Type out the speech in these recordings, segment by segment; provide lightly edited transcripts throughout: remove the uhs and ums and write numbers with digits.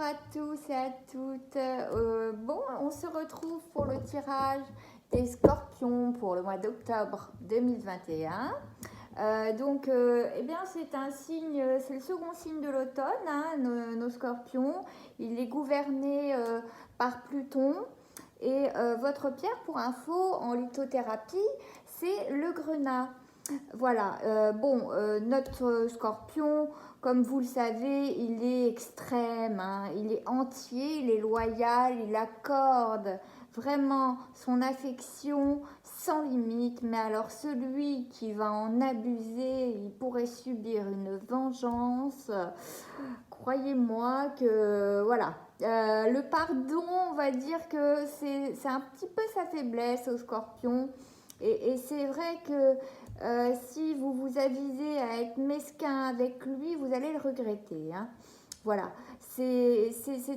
à tous et à toutes. Bon, on se retrouve pour le tirage des scorpions pour le mois d'octobre 2021. Eh bien, c'est un signe, c'est le second signe de l'automne, hein, nos scorpions. Il est gouverné par Pluton. Et votre pierre, pour info, en lithothérapie, c'est le grenat. Voilà, notre scorpion, comme vous le savez, il est extrême, hein, il est entier, il est loyal, il accorde vraiment son affection sans limite, mais alors celui qui va en abuser, il pourrait subir une vengeance. Croyez-moi que, voilà, le pardon, on va dire que c'est un petit peu sa faiblesse au scorpion. Et c'est vrai que si vous vous avisez à être mesquin avec lui, vous allez le regretter, hein. Voilà, c'est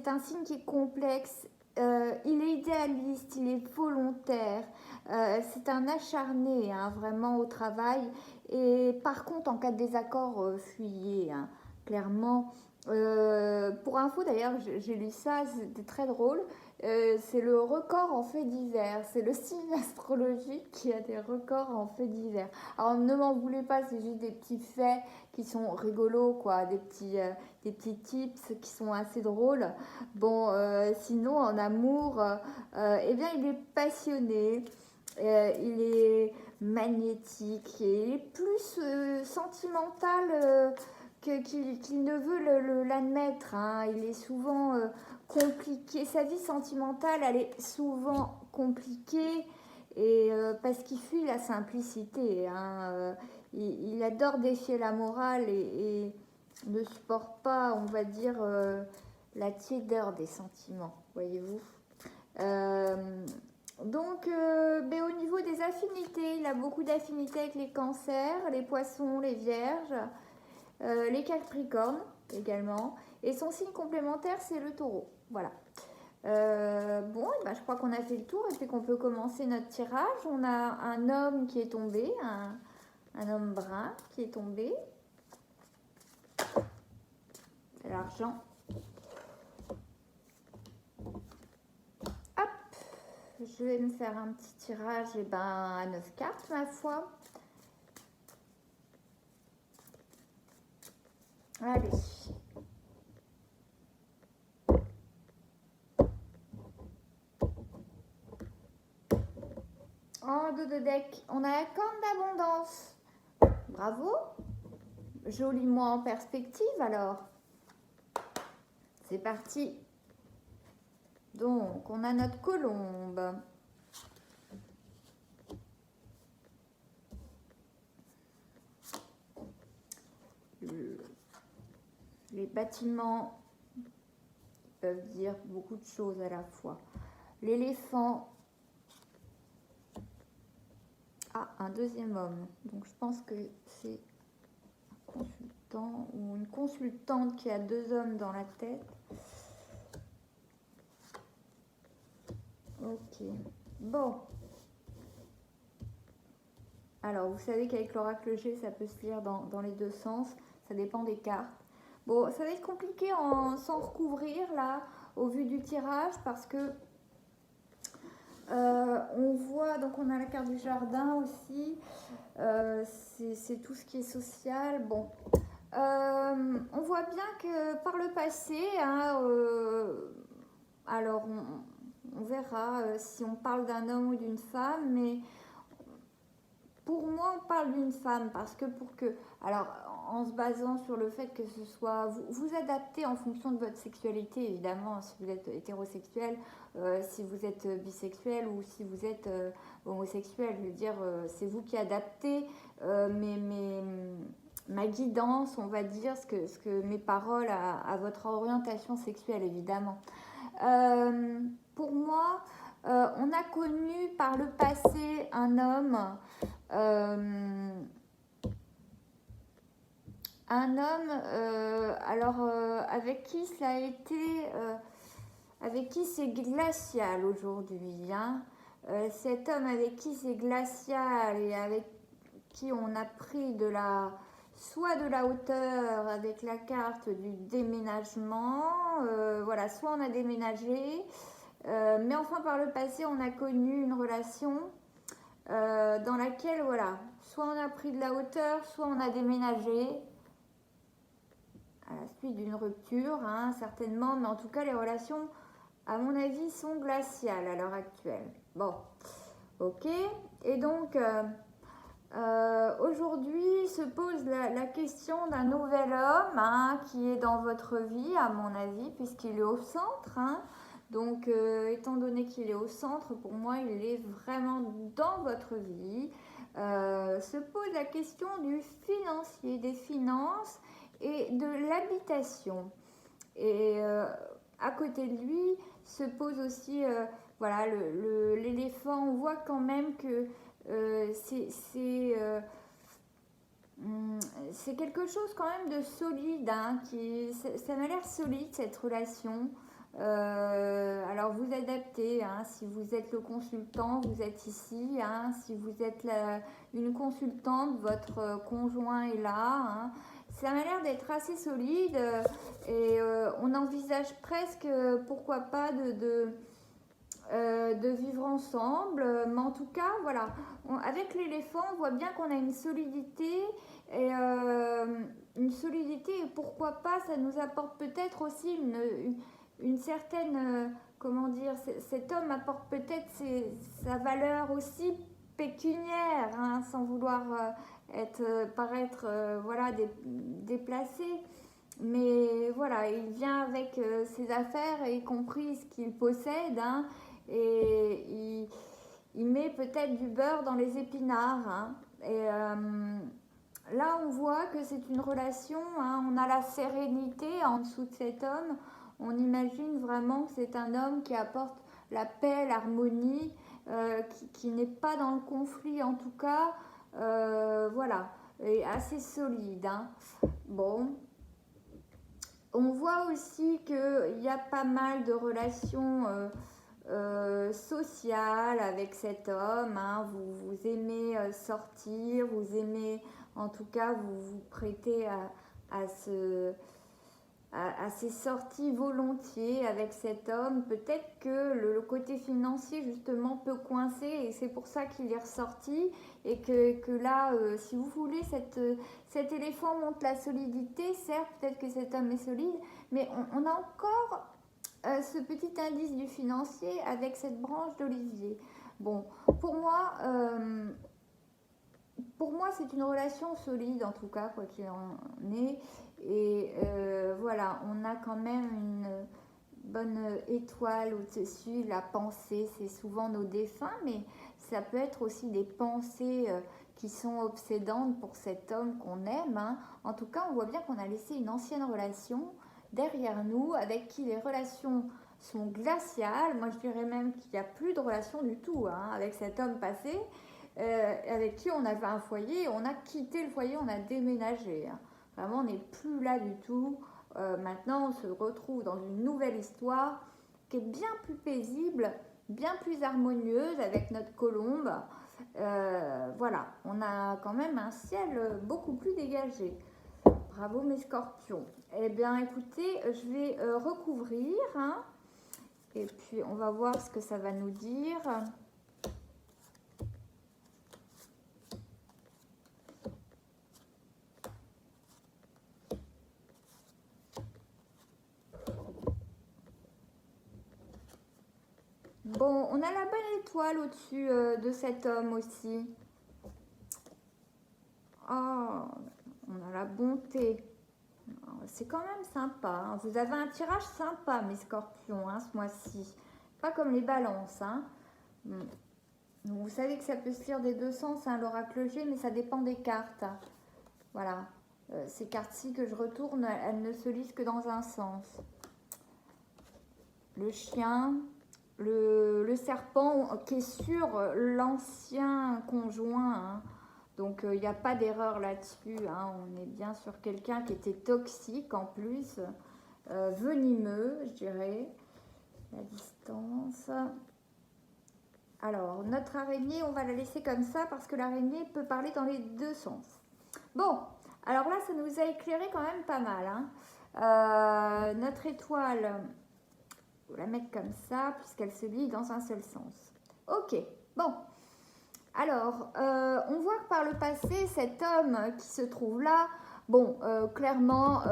un signe qui est complexe. Il est idéaliste, il est volontaire, c'est un acharné, hein, vraiment au travail. Et par contre, en cas de désaccord, fuyez, hein, clairement. Pour info, d'ailleurs, j'ai lu ça, c'était très drôle. C'est le record en faits divers. C'est le signe astrologique qui a des records en faits divers. Alors ne m'en voulez pas, c'est juste des petits faits qui sont rigolos, quoi, des petits tips qui sont assez drôles. Bon, sinon en amour, eh bien il est passionné, il est magnétique, et il est plus sentimental qu'il ne veut l'admettre, hein. Il est souvent compliqué. Sa vie sentimentale, elle est souvent compliquée et parce qu'il fuit la simplicité, hein. Il adore défier la morale et ne supporte pas, on va dire, la tiédeur des sentiments, voyez-vous. Au niveau des affinités, il a beaucoup d'affinités avec les cancers, les poissons, les vierges, les capricornes également. Et son signe complémentaire, c'est le taureau. Voilà. Je crois qu'on a fait le tour et puis qu'on peut commencer notre tirage. On a un homme qui est tombé, un homme brun qui est tombé. C'est l'argent. Hop, je vais me faire un petit tirage à 9 cartes, ma foi. Allez. En dos de deck, on a la corne d'abondance. Bravo. Joliment en perspective alors. C'est parti. Donc, on a notre colombe. Les bâtiments peuvent dire beaucoup de choses à la fois. L'éléphant. Ah, un deuxième homme. Donc, je pense que c'est un consultant ou une consultante qui a deux hommes dans la tête. Ok. Bon. Alors, vous savez qu'avec l'oracle G, ça peut se lire dans les deux sens. Ça dépend des cartes. Bon, ça va être compliqué sans recouvrir, là, au vu du tirage, parce que on voit, donc on a la carte du jardin aussi. C'est tout ce qui est social. Bon. On voit bien que par le passé, hein, alors on verra si on parle d'un homme ou d'une femme, mais pour moi on parle d'une femme parce que alors en se basant sur le fait que ce soit, vous adaptez en fonction de votre sexualité évidemment, si vous êtes hétérosexuel, si vous êtes bisexuel ou si vous êtes homosexuel, je veux dire, c'est vous qui adaptez ma guidance, on va dire, ce que mes paroles à votre orientation sexuelle, évidemment. Pour moi, on a connu par le passé un homme, avec qui ça a été, avec qui c'est glacial aujourd'hui, hein. Cet homme avec qui c'est glacial et avec qui on a pris de la soit de la hauteur avec la carte du déménagement, voilà, soit on a déménagé, mais enfin par le passé on a connu une relation dans laquelle, voilà, soit on a pris de la hauteur, soit on a déménagé à la suite d'une rupture, hein, certainement, mais en tout cas les relations, à mon avis, sont glaciales à l'heure actuelle. Bon, ok, et donc aujourd'hui se pose la question d'un nouvel homme, hein, qui est dans votre vie, à mon avis, puisqu'il est au centre, hein. Donc, étant donné qu'il est au centre, pour moi, il est vraiment dans votre vie. Se pose la question du financier, des finances et de l'habitation. Et à côté de lui se pose aussi, voilà, l'éléphant. On voit quand même que c'est quelque chose quand même de solide, hein, ça m'a l'air solide cette relation. Alors vous adaptez, hein, si vous êtes le consultant, vous êtes ici, hein, si vous êtes une consultante, votre conjoint est là, hein. Ça m'a l'air d'être assez solide et on envisage presque, pourquoi pas, de vivre ensemble, mais en tout cas, voilà, avec l'éléphant, on voit bien qu'on a une solidité et pourquoi pas, ça nous apporte peut-être aussi une certaine, comment dire, cet homme apporte peut-être sa valeur aussi pécuniaire, hein, sans vouloir paraître voilà, déplacé. Mais voilà, il vient avec ses affaires, y compris ce qu'il possède, hein, et il met peut-être du beurre dans les épinards, hein. Et là, on voit que c'est une relation, hein, on a la sérénité en dessous de cet homme. On imagine vraiment que c'est un homme qui apporte la paix, l'harmonie, qui n'est pas dans le conflit en tout cas. Voilà, et assez solide, hein. Bon. On voit aussi qu'il y a pas mal de relations sociales avec cet homme, hein. Vous aimez sortir, vous aimez, en tout cas, vous prêtez à ces sorties volontiers avec cet homme. Peut-être que le côté financier justement peut coincer et c'est pour ça qu'il est ressorti et que là, si vous voulez, cet éléphant montre la solidité. Certes, peut-être que cet homme est solide, mais on a encore ce petit indice du financier avec cette branche d'olivier. Bon, pour moi, c'est une relation solide, en tout cas, quoi qu'il en est. Et voilà, on a quand même une bonne étoile au-dessus. La pensée, c'est souvent nos défunts, mais ça peut être aussi des pensées qui sont obsédantes pour cet homme qu'on aime, hein. En tout cas, on voit bien qu'on a laissé une ancienne relation derrière nous, avec qui les relations sont glaciales. Moi, je dirais même qu'il n'y a plus de relation du tout, hein, avec cet homme passé. Avec qui on avait un foyer, on a quitté le foyer, on a déménagé, hein. Vraiment, on n'est plus là du tout. Maintenant, on se retrouve dans une nouvelle histoire qui est bien plus paisible, bien plus harmonieuse avec notre colombe. Voilà, on a quand même un ciel beaucoup plus dégagé. Bravo mes scorpions. Eh bien, écoutez, je vais recouvrir, hein, et puis on va voir ce que ça va nous dire. Bon, on a la bonne étoile au-dessus de cet homme aussi. Oh, on a la bonté. C'est quand même sympa, hein. Vous avez un tirage sympa, mes scorpions, hein, ce mois-ci. Pas comme les balances, hein. Donc, vous savez que ça peut se lire des deux sens, hein, l'oracle G, mais ça dépend des cartes. Voilà. Ces cartes-ci que je retourne, elles ne se lisent que dans un sens. Le chien, le serpent qui est sur l'ancien conjoint, hein. Donc il n'y a pas d'erreur là-dessus, hein. On est bien sur quelqu'un qui était toxique en plus, venimeux, je dirais. La distance. Alors, notre araignée, on va la laisser comme ça parce que l'araignée peut parler dans les deux sens. Bon, Alors là, ça nous a éclairé quand même pas mal, hein. Notre étoile, on va la mettre comme ça, puisqu'elle se lie dans un seul sens. Ok, bon. Alors, on voit que par le passé, cet homme qui se trouve là, bon, clairement, on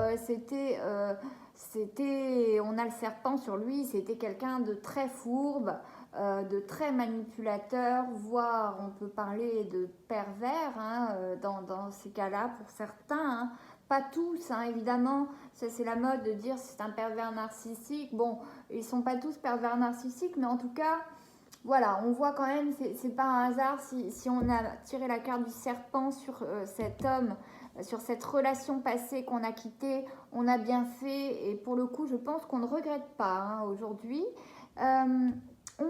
a le serpent sur lui, c'était quelqu'un de très fourbe, de très manipulateur, voire on peut parler de pervers, hein, dans ces cas-là pour certains, hein. Pas tous, hein, évidemment, ça c'est la mode de dire c'est un pervers narcissique. Bon, ils sont pas tous pervers narcissiques, mais en tout cas, voilà, on voit quand même, c'est pas un hasard si on a tiré la carte du serpent sur cet homme, sur cette relation passée qu'on a quittée, on a bien fait et pour le coup, je pense qu'on ne regrette pas, hein, aujourd'hui. On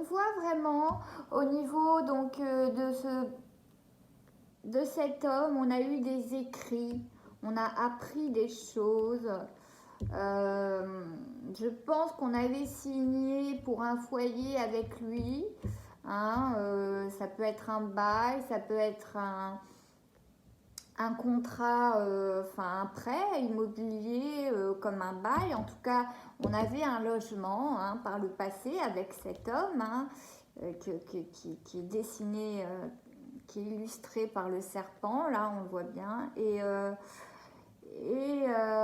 voit vraiment au niveau donc de cet homme, on a eu des écrits, on a appris des choses. Je pense qu'on avait signé pour un foyer avec lui, hein, ça peut être un bail, ça peut être un contrat, enfin un prêt immobilier comme un bail. En tout cas, on avait un logement, hein, par le passé avec cet homme, hein, qui est dessiné, qui est illustré par le serpent, là on le voit bien.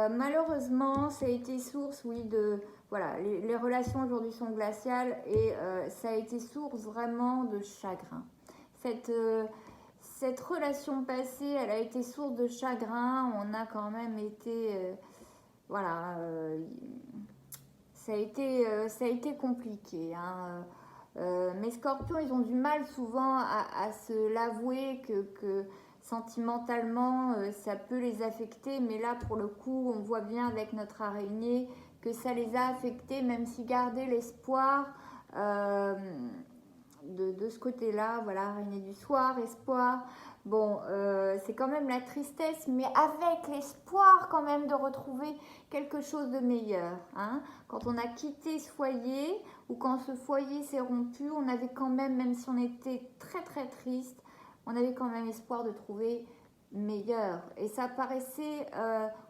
Malheureusement, ça a été source, oui, de... Voilà, les relations aujourd'hui sont glaciales et ça a été source vraiment de chagrin. Cette relation passée, elle a été source de chagrin. On a quand même été... voilà, ça a été compliqué, hein. Mes scorpions, ils ont du mal souvent à se l'avouer que sentimentalement, ça peut les affecter, mais là, pour le coup, on voit bien avec notre araignée que ça les a affectés, même si garder l'espoir de ce côté-là, voilà, araignée du soir, espoir, bon, c'est quand même la tristesse, mais avec l'espoir quand même de retrouver quelque chose de meilleur, hein. Quand on a quitté ce foyer, ou quand ce foyer s'est rompu, on avait quand même si on était très très triste, on avait quand même espoir de trouver meilleur. Et ça paraissait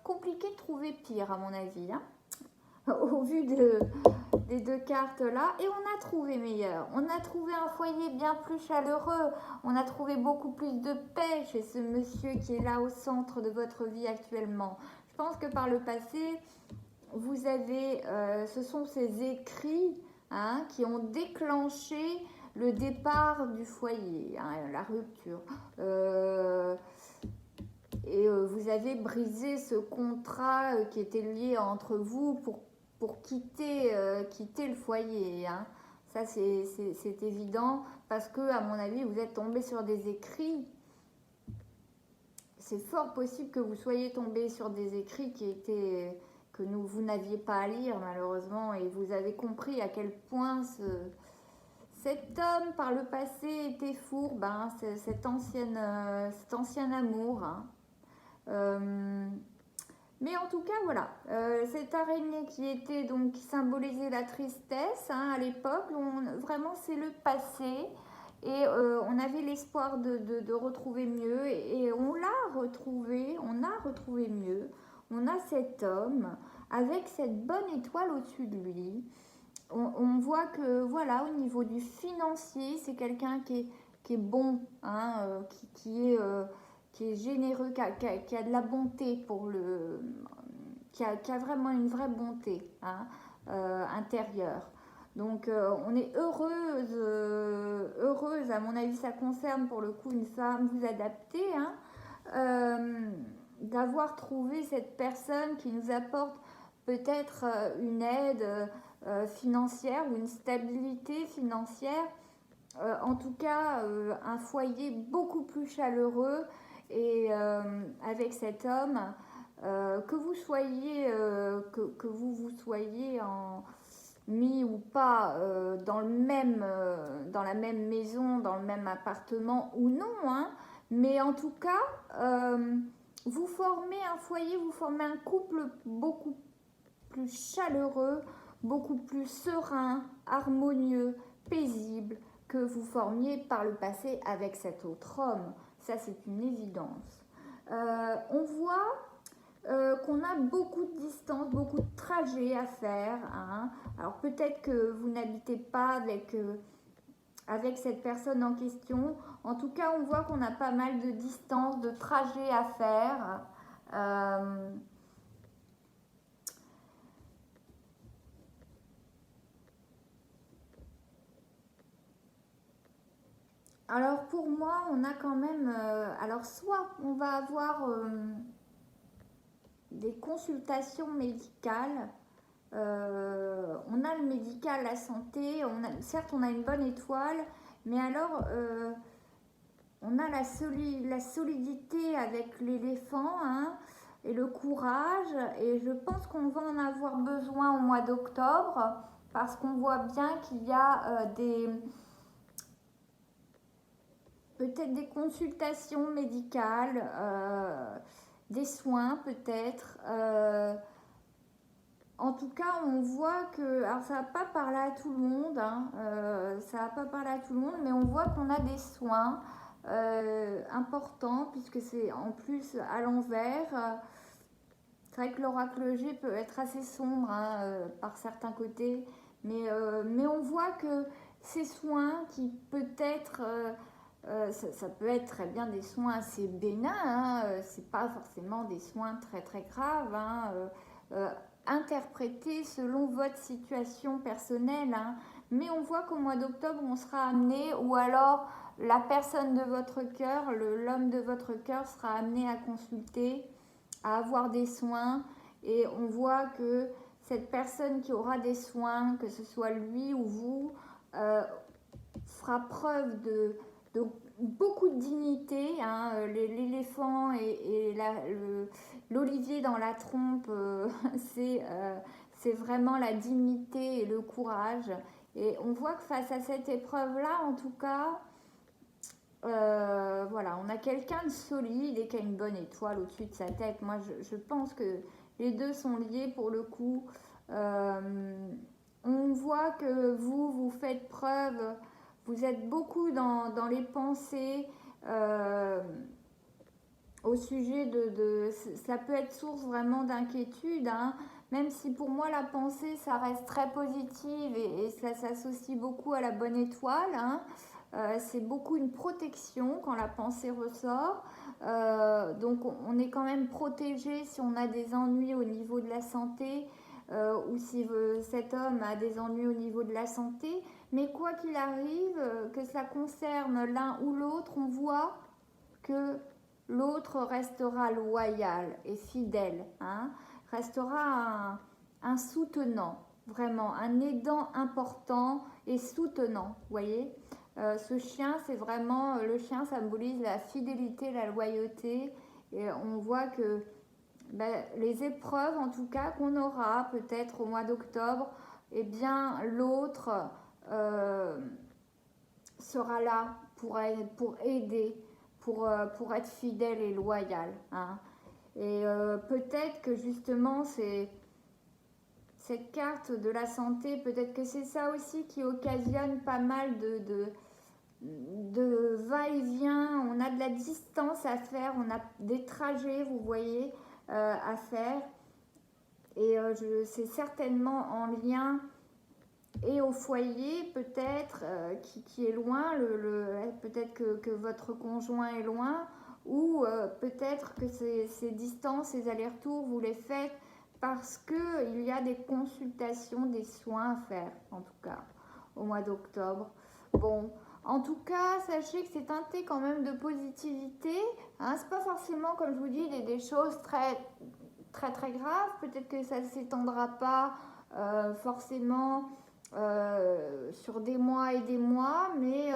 compliqué de trouver pire, à mon avis, hein, au vu des deux cartes là. Et on a trouvé meilleur. On a trouvé un foyer bien plus chaleureux. On a trouvé beaucoup plus de paix chez ce monsieur qui est là au centre de votre vie actuellement. Je pense que par le passé, vous avez, ce sont ces écrits, hein, qui ont déclenché le départ du foyer, hein, la rupture. Vous avez brisé ce contrat qui était lié entre vous pour quitter le foyer, hein. Ça, c'est évident parce que, à mon avis, vous êtes tombé sur des écrits. C'est fort possible que vous soyez tombé sur des écrits que vous n'aviez pas à lire, malheureusement, et vous avez compris à quel point cet homme, par le passé, était fourbe, hein, cet ancien amour, hein. Mais en tout cas, voilà, cette araignée qui symbolisait la tristesse, hein, à l'époque, vraiment c'est le passé. Et on avait l'espoir de retrouver mieux et on a retrouvé mieux. On a cet homme avec cette bonne étoile au-dessus de lui. On voit que, voilà, au niveau du financier, c'est quelqu'un qui est bon, hein, qui est généreux, qui a de la bonté qui a vraiment une vraie bonté, hein, intérieure. Donc on est heureuse, à mon avis ça concerne pour le coup une femme, vous adaptez, hein, d'avoir trouvé cette personne qui nous apporte peut-être une aide financière ou une stabilité financière, en tout cas un foyer beaucoup plus chaleureux et avec cet homme, que vous soyez, que vous soyez mis ou pas dans la même maison, dans le même appartement ou non, hein, mais en tout cas, vous formez un foyer, vous formez un couple beaucoup plus chaleureux, beaucoup plus serein, harmonieux, paisible que vous formiez par le passé avec cet autre homme. Ça, c'est une évidence. On voit qu'on a beaucoup de distance, beaucoup de trajets à faire. Hein. Alors peut-être que vous n'habitez pas avec cette personne en question. En tout cas, on voit qu'on a pas mal de distance, de trajets à faire. Alors pour moi, on a quand même... alors soit on va avoir des consultations médicales. On a le médical, la santé, certes on a une bonne étoile, mais alors on a la solidité avec l'éléphant, hein, et le courage, et je pense qu'on va en avoir besoin au mois d'octobre, parce qu'on voit bien qu'il y a peut-être des consultations médicales, des soins peut-être. En tout cas, on voit que, alors ça va pas parler à tout le monde, hein, ça va pas parler à tout le monde, mais on voit qu'on a des soins importants puisque c'est en plus à l'envers. C'est vrai que l'oracle G peut être assez sombre, hein, par certains côtés, mais on voit que ces soins qui peut-être ça peut être très bien des soins assez bénins, hein, c'est pas forcément des soins très très graves, hein, interprétés selon votre situation personnelle, hein. Mais on voit qu'au mois d'octobre on sera amené, ou alors la personne de votre cœur, l'homme de votre cœur sera amené à consulter, à avoir des soins, et on voit que cette personne qui aura des soins, que ce soit lui ou vous, fera preuve de beaucoup de dignité, hein. L'éléphant et l'olivier dans la trompe, c'est vraiment la dignité et le courage. Et on voit que face à cette épreuve-là, en tout cas, voilà, on a quelqu'un de solide et qui a une bonne étoile au-dessus de sa tête. Moi, je pense que les deux sont liés pour le coup. On voit que vous faites preuve, vous êtes beaucoup dans les pensées au sujet ça peut être source vraiment d'inquiétude, hein, même si pour moi la pensée ça reste très positive et ça s'associe beaucoup à la bonne étoile, hein. C'est beaucoup une protection quand la pensée ressort. Donc on est quand même protégé si on a des ennuis au niveau de la santé, ou si cet homme a des ennuis au niveau de la santé. Mais quoi qu'il arrive, que cela concerne l'un ou l'autre, on voit que l'autre restera loyal et fidèle, hein, restera un soutenant, vraiment un aidant important et soutenant, vous voyez. Ce chien, c'est vraiment, le chien symbolise la fidélité, la loyauté, et on voit que les épreuves, en tout cas, qu'on aura peut-être au mois d'octobre, eh bien, l'autre sera là pour aider, pour être fidèle et loyal, hein. Et peut-être que justement, cette carte de la santé, peut-être que c'est ça aussi qui occasionne pas mal de va-et-vient. On a de la distance à faire, on a des trajets, vous voyez, à faire. Et c'est certainement en lien et au foyer peut-être, qui est loin, peut-être que votre conjoint est loin, ou peut-être que ces distances, ces allers-retours, vous les faites parce qu'il y a des consultations, des soins à faire, en tout cas, au mois d'octobre. Bon, en tout cas, sachez que c'est teinté quand même de positivité, hein. C'est pas forcément, comme je vous dis, des choses très très très graves. Peut-être que ça ne s'étendra pas forcément sur des mois et des mois, mais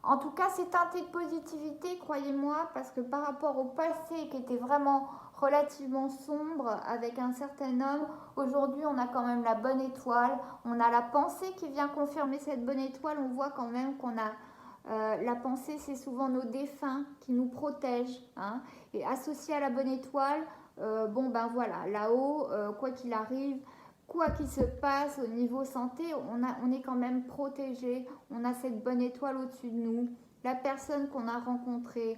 en tout cas c'est teinté de positivité, croyez-moi, parce que par rapport au passé qui était vraiment relativement sombre avec un certain homme, aujourd'hui on a quand même la bonne étoile, on a la pensée qui vient confirmer cette bonne étoile. On voit quand même qu'on a la pensée, c'est souvent nos défunts qui nous protègent, hein, et associé à la bonne étoile, bon ben voilà, là-haut, quoi qu'il arrive, quoi qu'il se passe au niveau santé, on est quand même protégé, on a cette bonne étoile au-dessus de nous. La personne qu'on a rencontrée,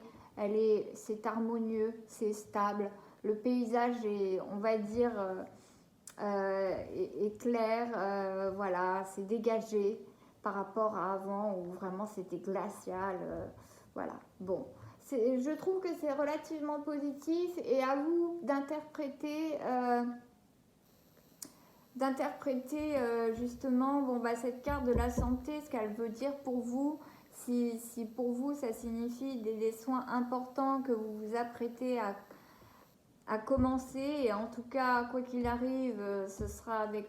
c'est harmonieux, c'est stable. Le paysage est, on va dire, est clair, voilà, c'est dégagé par rapport à avant où vraiment c'était glacial, voilà. Bon, je trouve que c'est relativement positif et à vous d'interpréter justement bon, bah, cette carte de la santé, ce qu'elle veut dire pour vous. Si pour vous ça signifie des soins importants que vous vous apprêtez à commencer, et en tout cas, quoi qu'il arrive, ce sera avec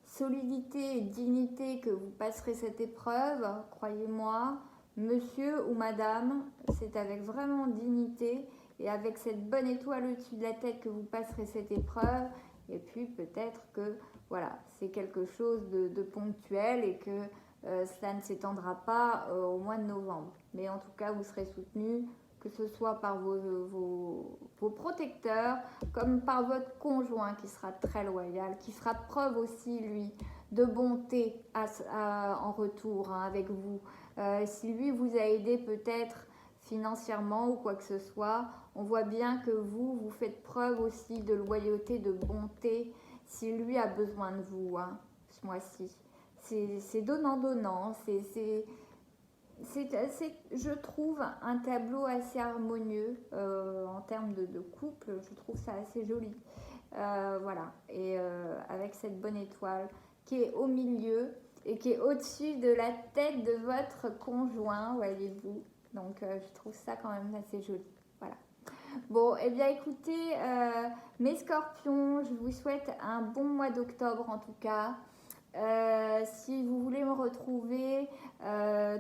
solidité et dignité que vous passerez cette épreuve, croyez-moi, monsieur ou madame, c'est avec vraiment dignité et avec cette bonne étoile au-dessus de la tête que vous passerez cette épreuve. Et puis peut-être que voilà, c'est quelque chose de ponctuel et que cela ne s'étendra pas au mois de novembre. Mais en tout cas, vous serez soutenu, que ce soit par vos protecteurs, comme par votre conjoint qui sera très loyal, qui fera preuve aussi, lui, de bonté en retour hein, avec vous. Si lui vous a aidé peut-être financièrement ou quoi que ce soit, on voit bien que vous faites preuve aussi de loyauté, de bonté, si lui a besoin de vous hein, ce mois-ci. C'est donnant-donnant, je trouve un tableau assez harmonieux en termes de couple, je trouve ça assez joli. Voilà, et avec cette bonne étoile qui est au milieu et qui est au-dessus de la tête de votre conjoint, voyez-vous. Donc je trouve ça quand même assez joli. Voilà. Bon, et bien écoutez, mes scorpions, je vous souhaite un bon mois d'octobre en tout cas. Si vous voulez me retrouver,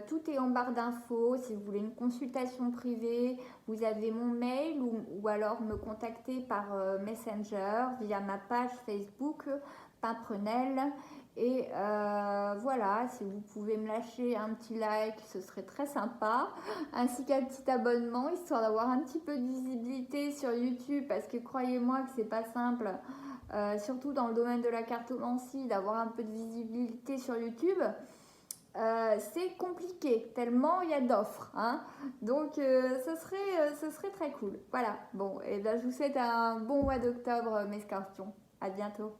tout est en barre d'infos. Si vous voulez une consultation privée, vous avez mon mail ou alors me contacter par Messenger via ma page Facebook Pimprenelle. Et voilà, si vous pouvez me lâcher un petit like, ce serait très sympa, ainsi qu'un petit abonnement, histoire d'avoir un petit peu de visibilité sur YouTube, parce que croyez-moi que c'est pas simple. Surtout dans le domaine de la cartomancie, d'avoir un peu de visibilité sur YouTube, c'est compliqué, tellement il y a d'offres. Hein. Donc, ce serait très cool. Voilà, bon, et bien je vous souhaite un bon mois d'octobre, mes scorpions. À bientôt.